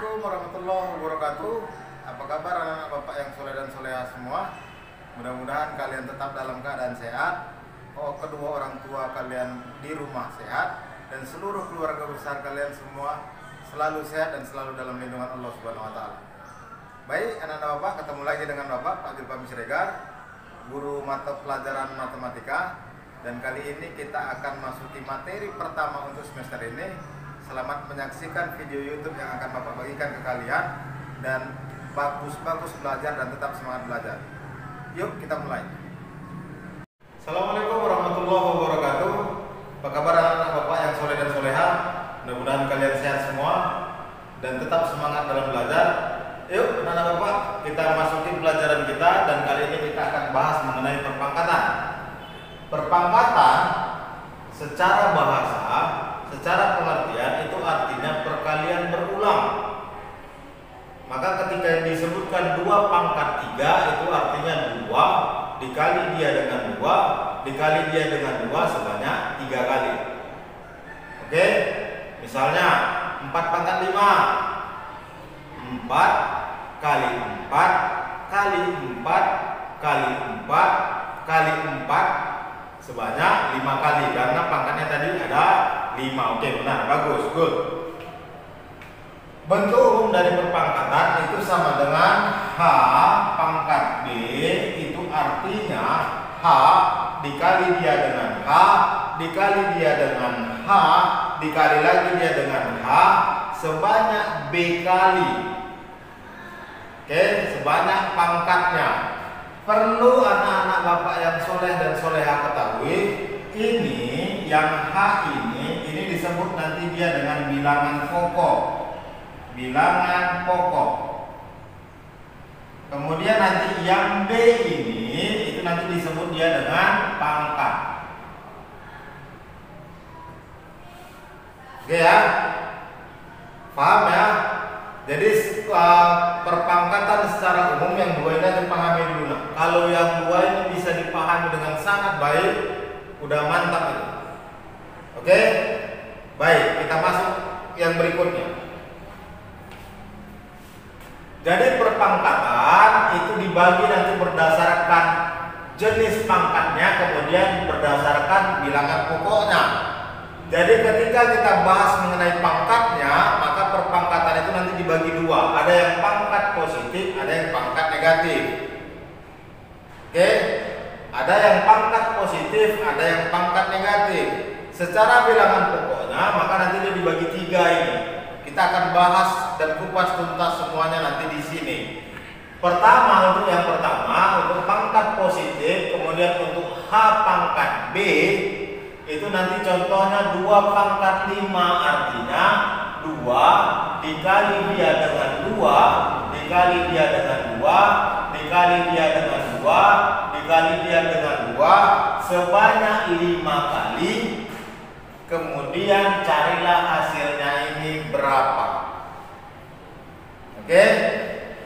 Assalamualaikum warahmatullahi wabarakatuh. Apa kabar anak-anak bapak yang soleh dan soleha semua? Mudah-mudahan kalian tetap dalam keadaan sehat. Kedua orang tua kalian di rumah sehat, dan seluruh keluarga besar kalian semua selalu sehat dan selalu dalam lindungan Allah Subhanahu wa taala. Baik, anak-anak bapak, ketemu lagi dengan Bapak Pak Julfahmi Siregar, guru mata pelajaran matematika. Dan kali ini kita akan masuki materi pertama untuk semester ini. Selamat menyaksikan video YouTube yang akan Bapak bagikan ke kalian, dan bagus-bagus belajar dan tetap semangat belajar. Yuk kita mulai. Assalamualaikum warahmatullahi wabarakatuh. Apa kabar anak-anak bapak yang soleh dan soleha? Mudah-mudahan kalian sehat semua dan tetap semangat dalam belajar. Yuk anak-anak bapak, kita masuki pelajaran kita, dan kali ini kita akan bahas mengenai perpangkatan. Perpangkatan secara bahasa, secara pengertian itu artinya perkalian berulang. Maka ketika yang disebutkan 2 pangkat 3 itu artinya 2 dikali dia dengan 2 dikali dia dengan 2 sebanyak 3 kali. Oke, misalnya 4 pangkat 5, 4 kali 4 kali 4 kali 4 kali 4 sebanyak 5 kali, karena pangkatnya tadi ada 5. Oke, benar, bagus, good. Bentuk umum dari perpangkatan itu sama dengan H pangkat B, itu artinya H dikali dia dengan H dikali dia dengan H dikali lagi dia dengan H sebanyak B kali. Oke, sebanyak pangkatnya. Perlu anak-anak bapak yang soleh dan soleha ketahui, ini yang H ini disebut nanti dia dengan bilangan pokok. Bilangan pokok. Kemudian nanti yang B ini itu nanti disebut dia dengan pangkat. Oke ya, paham ya? Jadi perpangkatan secara umum yang 2 ini dipahami dulu. Nah, kalau yang 2 ini bisa dipahami dengan sangat baik, udah mantap itu. Oke, baik, kita masuk yang berikutnya. Jadi perpangkatan itu dibagi nanti berdasarkan jenis pangkatnya, kemudian berdasarkan bilangan pokoknya. Jadi ketika kita bahas mengenai pangkatnya, maka perpangkatan itu nanti dibagi 2. Ada yang pangkat positif, ada yang pangkat negatif. Oke, ada yang pangkat positif, ada yang pangkat negatif. Secara bilangan pokoknya, maka nanti dia dibagi 3 ini. Kita akan bahas dan kupas tuntas semuanya nanti di sini. Pertama, untuk yang pertama, untuk pangkat positif, kemudian untuk H pangkat B, itu nanti contohnya 2 pangkat 5, artinya 2 dikali dia dengan 2 dikali dia dengan 2 dikali dia dengan 2 dikali dia dengan 2 sebanyak 5 kali. Kemudian carilah hasilnya ini berapa. Oke,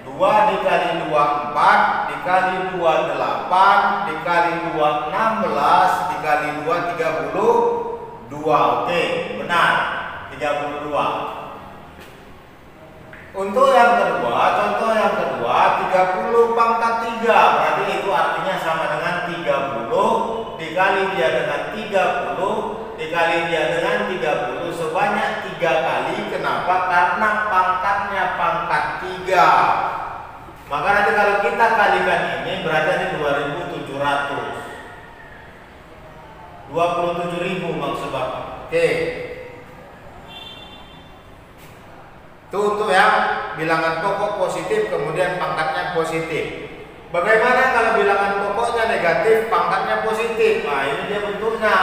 2 dikali 2 4 dikali 2 8 dikali 2 16 dikali 2 32. Oke, benar, 32. Untuk yang kedua, contoh yang kedua 30 pangkat 3, berarti itu artinya sama dengan 30 dikali dia dengan 30 dikali dia dengan 30 sebanyak 3 kali. Kenapa? Karena pangkatnya pangkat 3. Maka nanti kalau kita kalikan ini berarti ini 2700. 27.000 maksud Bapak. Oke. Itu untuk yang bilangan pokok positif, kemudian pangkatnya positif. Bagaimana kalau bilangan pokoknya negatif, pangkatnya positif? Nah, ini dia bentuknya.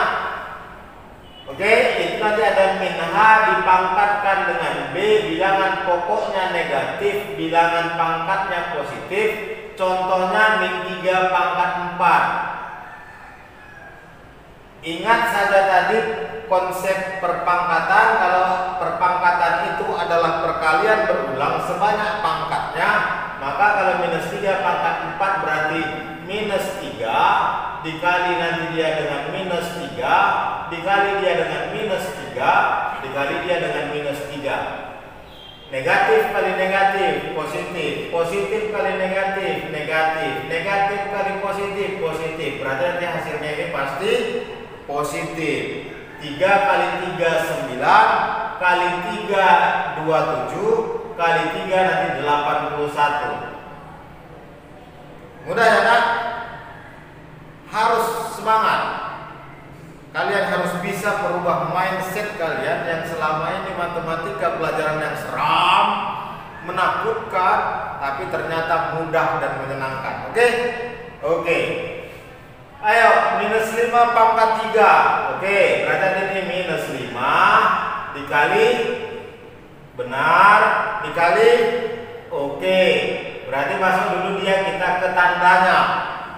Oke, itu nanti ada min H dipangkatkan dengan B, bilangan pokoknya negatif, bilangan pangkatnya positif. Contohnya min 3 pangkat 4. Ingat saja tadi konsep perpangkatan, kalau perpangkatan itu adalah perkalian berulang sebanyak pangkatnya, maka kalau minus 3 pangkat 4 berarti minus 3 dikali nanti dia dengan minus 3 dikali dia dengan minus 3 dikali dia dengan minus 3. Negatif kali negatif, positif. Positif kali negatif, negatif. Negatif kali positif, positif. Berarti nanti hasilnya ini pasti positif. 3 kali 3 9, kali 3 27, kali 3 nanti 81. Mudah ya kan? Harus semangat. Kalian harus bisa merubah mindset kalian yang selama ini matematika pelajaran yang seram, menakutkan, tapi ternyata mudah dan menyenangkan. Oke? Oke. Ayo, minus 5 pangkat 3. Oke, berarti ini minus 5 dikali, benar, dikali, oke. Berarti masuk dulu dia kita ke tandanya.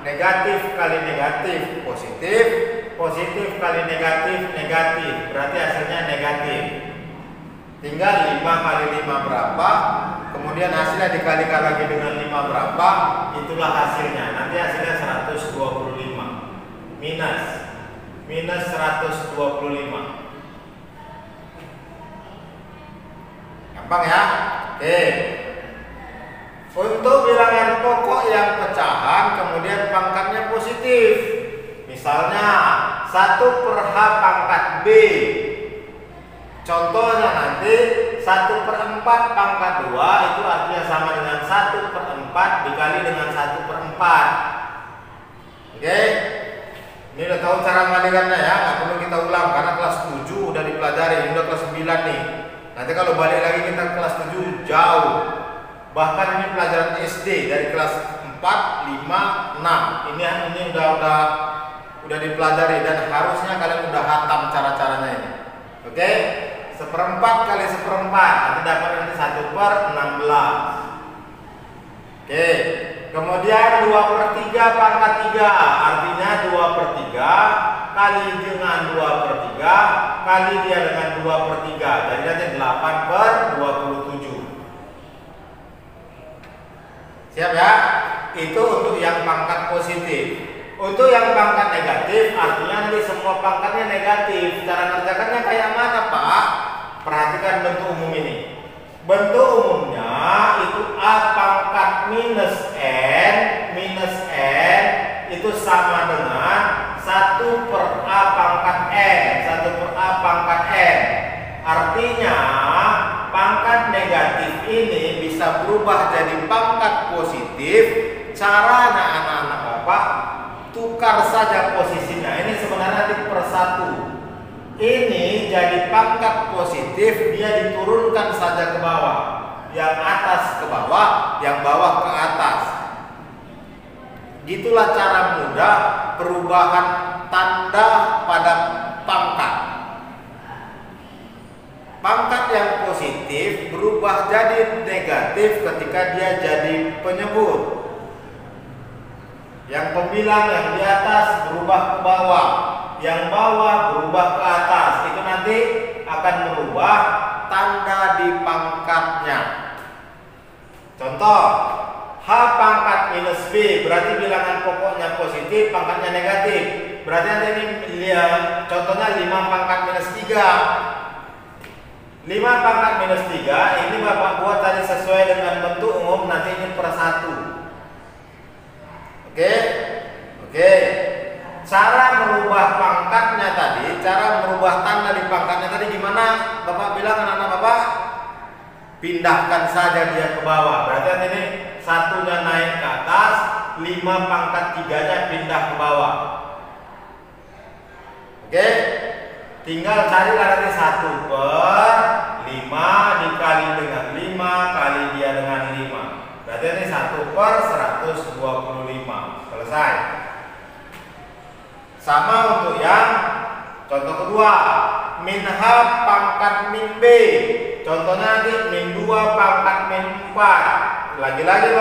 Negatif kali negatif, positif. Positif kali negatif, negatif. Berarti hasilnya negatif. Tinggal 5 kali 5 berapa, kemudian hasilnya dikalikan lagi dengan 5 berapa, itulah hasilnya. Nanti hasilnya 125. Minus 125. Gampang ya? Oke. Untuk bilangan pokok yang pecahan kemudian pangkatnya positif. Misalnya 1/h pangkat B. Contohnya nanti 1/4 pangkat 2 itu artinya sama dengan 1/4 dikali dengan 1/4. Oke? Ini udah tahu cara ngalikannya ya, nggak perlu kita ulang karena kelas 7 udah dipelajari, ini udah kelas 9 nih. Nanti kalau balik lagi kita kelas 7 jauh. Bahkan ini pelajaran SD dari kelas 4, 5, 6. Ini udah dipelajari dan harusnya kalian udah hatam cara-caranya ini. Oke? 1/4 kali 1/4 nanti dapat nanti 1/16. Oke. Kemudian 2/3 pangkat 3 artinya 2/3 kali dengan 2/3 kali dia dengan 2/3 jadi nanti 8/27. Siap ya? Itu untuk yang pangkat positif. Untuk yang pangkat negatif artinya nanti semua pangkatnya negatif. Cara ngerjakannya kayak mana Pak? Perhatikan bentuk umum ini. Bentuk umumnya itu A pangkat minus N itu sama dengan 1/A pangkat N. 1/A pangkat N. Artinya pangkat negatif ini bisa berubah jadi pangkat positif. Caranya anak-anak Bapak tukar saja posisinya. Ini sebenarnya nanti per 1. Ini jadi pangkat positif, dia diturunkan saja ke bawah. Yang atas ke bawah, yang bawah ke atas. Gitulah cara mudah perubahan tanda pada pangkat. Pangkat yang positif berubah jadi negatif ketika dia jadi penyebut. Yang pembilang yang di atas berubah ke bawah, yang bawah berubah ke atas. Itu nanti akan merubah tanda di pangkatnya. Contoh, H pangkat minus B berarti bilangan pokoknya positif, pangkatnya negatif. Berarti nanti ini contohnya 5 pangkat minus 3. 5 pangkat minus 3 ini Bapak buat tadi sesuai dengan bentuk umum, nanti ini per 1. Oke. Cara merubah pangkatnya tadi, cara merubah tanda di pangkatnya tadi gimana? Bapak bilang anak-anak Bapak, pindahkan saja dia ke bawah. Berarti ini satunya naik ke atas, 5 pangkat 3-nya pindah ke bawah. Oke? Tinggal carilah nanti 1/5 dikali dengan 5 kali dia dengan 5. Berarti ini 1/125. Selesai. Sama untuk yang contoh kedua, min H pangkat min B. Contohnya nanti min 2 pangkat min 4. Lagi-lagi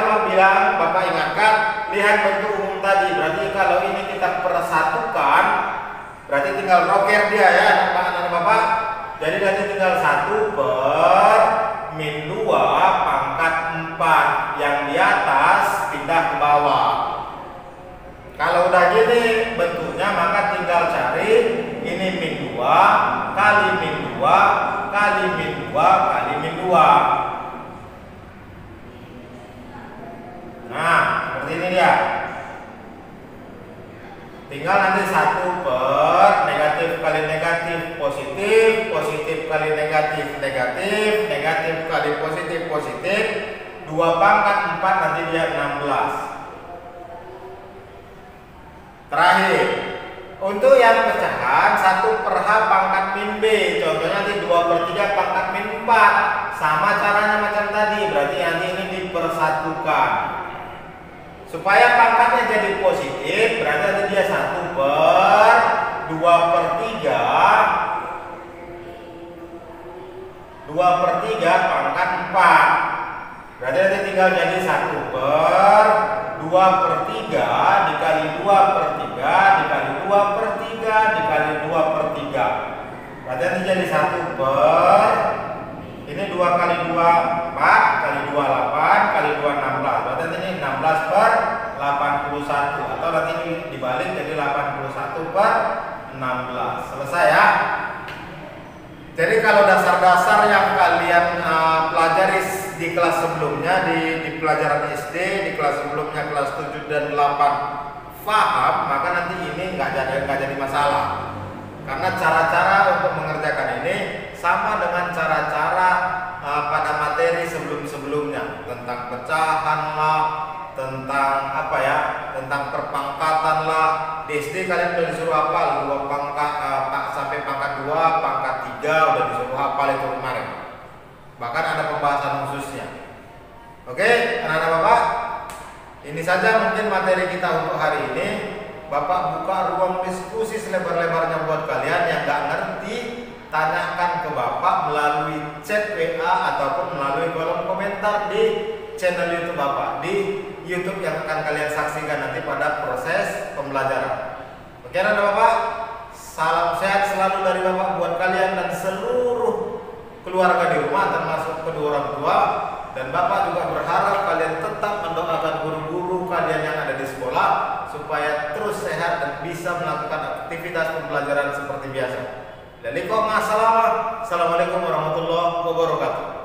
Bapak ingatkan, lihat bentuk umum tadi. Berarti kalau ini kita persatukan, berarti tinggal roket dia ya anak-anak Bapak. Jadi nanti tinggal 1/min2 pangkat 4. Yang di atas pindah ke bawah. Kalau udah gini bentuknya maka tinggal cari ini min 2 kali min 2 kali min 2 kali min 2. Tinggal nanti 1 per negatif kali negatif positif, positif kali negatif negatif, negatif kali positif positif, 2 pangkat 4 nanti dia 16. Terakhir, untuk yang pecahan 1 per H pangkat min B, contohnya nanti 2 per 3 pangkat min 4. Sama caranya macam tadi, berarti nanti ini dipersatukan. Supaya pangkatnya jadi positif, berarti nanti dia 1 per 2 per 3 pangkat 4. Berarti nanti tinggal jadi 1 per 2 per 3 dikali 2 per 3 dikali 2 per 3 dikali 2 per 3. Berarti nanti jadi 1 per, ini 2 kali 2 4 kali 2 8 kali 2 16. Berarti nanti ini 16 per 81, atau nanti ini dibalik jadi 81 per 16. Selesai ya. Jadi kalau dasar-dasar yang kalian pelajari di kelas sebelumnya, di pelajaran SD, di kelas sebelumnya kelas 7 dan 8 paham, maka nanti ini nggak jadi masalah. Karena cara-cara untuk mengerjakan ini sama dengan cara-cara pada materi sebelum-sebelumnya, tentang pecahan lah, tentang apa ya, tentang perpangkatan lah. Di SD kalian udah disuruh hafal 2 pangkat sampai pangkat 2 pangkat 3 udah disuruh hafal itu kemarin, bahkan ada pembahasan khususnya. Oke anak-anak Bapak, ini saja mungkin materi kita untuk hari ini. Bapak buka ruang diskusi selebar-lebarnya buat kalian yang nggak ngerti, tanyakan ke Bapak melalui chat WA ataupun melalui kolom komentar di channel YouTube Bapak, di YouTube yang akan kalian saksikan nanti pada proses pembelajaran. Oke anak Bapak, salam sehat selalu dari Bapak buat kalian dan seluruh keluarga di rumah, termasuk kedua orang tua. Dan Bapak juga berharap kalian tetap mendoakan guru-guru kalian yang ada di sekolah supaya terus sehat dan bisa melakukan aktivitas pembelajaran seperti biasa. Assalamualaikum warahmatullahi wabarakatuh.